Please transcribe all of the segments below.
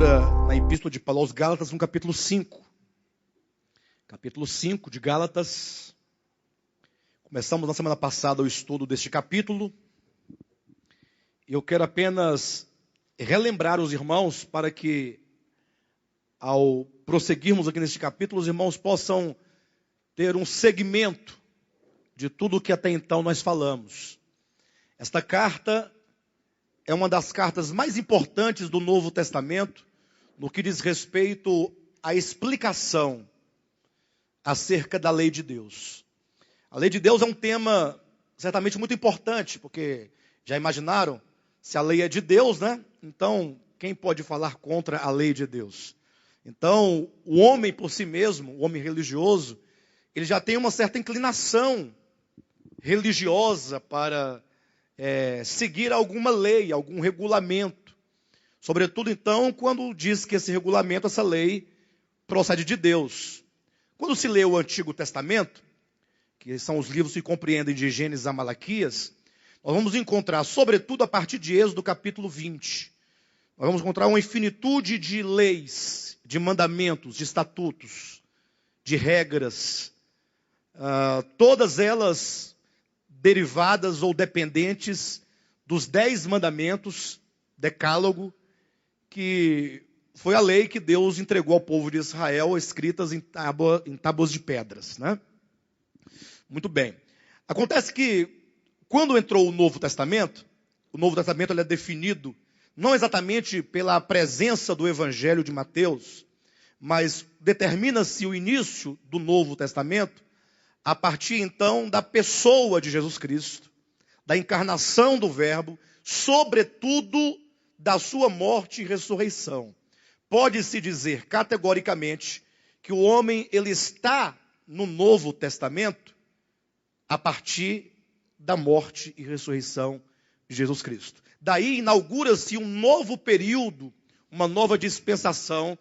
leitura na Epístola de Paulo aos Gálatas, no capítulo 5. Capítulo 5 de Gálatas. Começamos na semana passada o estudo deste capítulo. Eu quero apenas relembrar os irmãos para que, ao prosseguirmos aqui neste capítulo, os irmãos possam ter um segmento de tudo o que até então nós falamos. Esta carta é uma das cartas mais importantes do Novo Testamento no que diz respeito à explicação acerca da lei de Deus. A lei de Deus é um tema certamente muito importante, porque já imaginaram, se a lei é de Deus, né? Então, quem pode falar contra a lei de Deus? Então, o homem por si mesmo, o homem religioso, ele já tem uma certa inclinação religiosa para seguir alguma lei, algum regulamento. Sobretudo, então, quando diz que esse regulamento, essa lei, procede de Deus. Quando se lê o Antigo Testamento, que são os livros que compreendem de Gênesis a Malaquias, nós vamos encontrar, sobretudo a partir de Êxodo, capítulo 20, nós vamos encontrar uma infinitude de leis, de mandamentos, de estatutos, de regras, todas elas derivadas ou dependentes dos 10 mandamentos, decálogo, que foi a lei que Deus entregou ao povo de Israel, escritas em tábuas de pedras, né? Muito bem. Acontece que, quando entrou o Novo Testamento ele é definido não exatamente pela presença do Evangelho de Mateus, mas determina-se o início do Novo Testamento a partir, então, da pessoa de Jesus Cristo, da encarnação do Verbo, sobretudo da sua morte e ressurreição. Pode-se dizer categoricamente que o homem ele está no Novo Testamento a partir da morte e ressurreição de Jesus Cristo. Daí inaugura-se um novo período, uma nova dispensação,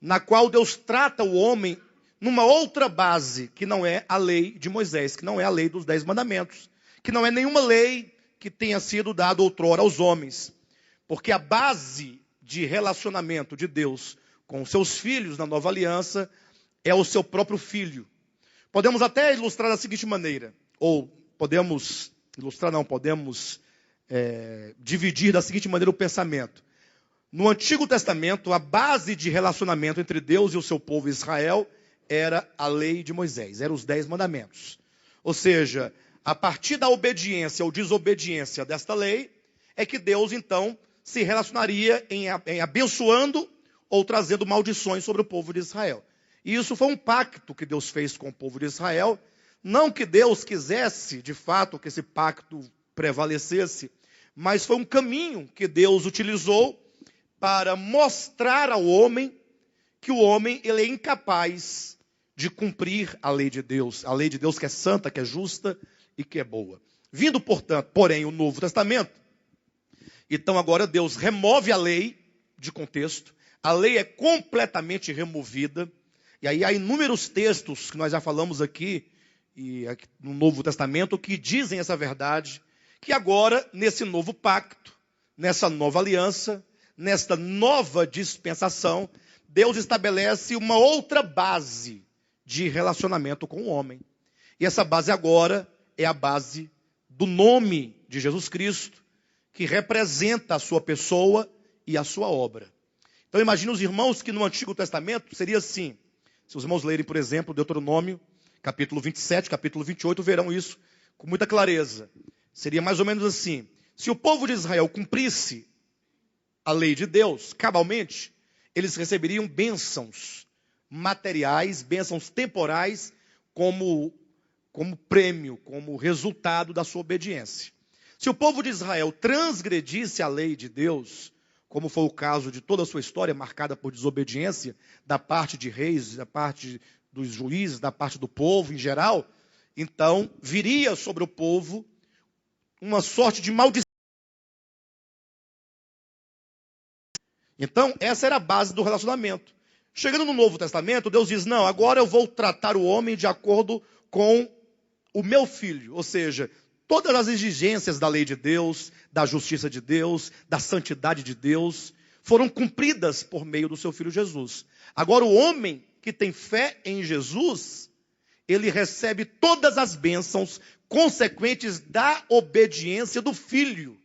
na qual Deus trata o homem numa outra base, que não é a lei de Moisés, que não é a lei dos 10 mandamentos, que não é nenhuma lei que tenha sido dada outrora aos homens. Porque a base de relacionamento de Deus com os seus filhos na nova aliança é o seu próprio filho. Podemos até ilustrar da seguinte maneira, ou podemos dividir da seguinte maneira o pensamento. No Antigo Testamento, a base de relacionamento entre Deus e o seu povo Israel era a lei de Moisés, eram os 10 mandamentos. Ou seja, a partir da obediência ou desobediência desta lei, é que Deus então se relacionaria em abençoando ou trazendo maldições sobre o povo de Israel. E isso foi um pacto que Deus fez com o povo de Israel. Não que Deus quisesse, de fato, que esse pacto prevalecesse, mas foi um caminho que Deus utilizou para mostrar ao homem que o homem ele é incapaz de cumprir a lei de Deus que é santa, que é justa e que é boa. Vindo, portanto, porém, o Novo Testamento, então agora Deus remove a lei de contexto, a lei é completamente removida, e aí há inúmeros textos que nós já falamos aqui no Novo Testamento que dizem essa verdade, que agora, nesse novo pacto, nessa nova aliança, nesta nova dispensação, Deus estabelece uma outra base de relacionamento com o homem. E essa base agora é a base do nome de Jesus Cristo, que representa a sua pessoa e a sua obra. Então imagine os irmãos que no Antigo Testamento seria assim. Se os irmãos lerem, por exemplo, Deuteronômio, capítulo 27, capítulo 28, verão isso com muita clareza. Seria mais ou menos assim. Se o povo de Israel cumprisse a lei de Deus, cabalmente, eles receberiam bênçãos materiais, bênçãos temporais, como prêmio, como resultado da sua obediência. Se o povo de Israel transgredisse a lei de Deus, como foi o caso de toda a sua história, marcada por desobediência, da parte de reis, da parte dos juízes, da parte do povo em geral, então viria sobre o povo uma sorte de maldição. Então, essa era a base do relacionamento. Chegando no Novo Testamento, Deus diz, não, agora eu vou tratar o homem de acordo com o meu filho. Ou seja, todas as exigências da lei de Deus, da justiça de Deus, da santidade de Deus, foram cumpridas por meio do seu Filho Jesus. Agora, o homem que tem fé em Jesus, ele recebe todas as bênçãos consequentes da obediência do Filho.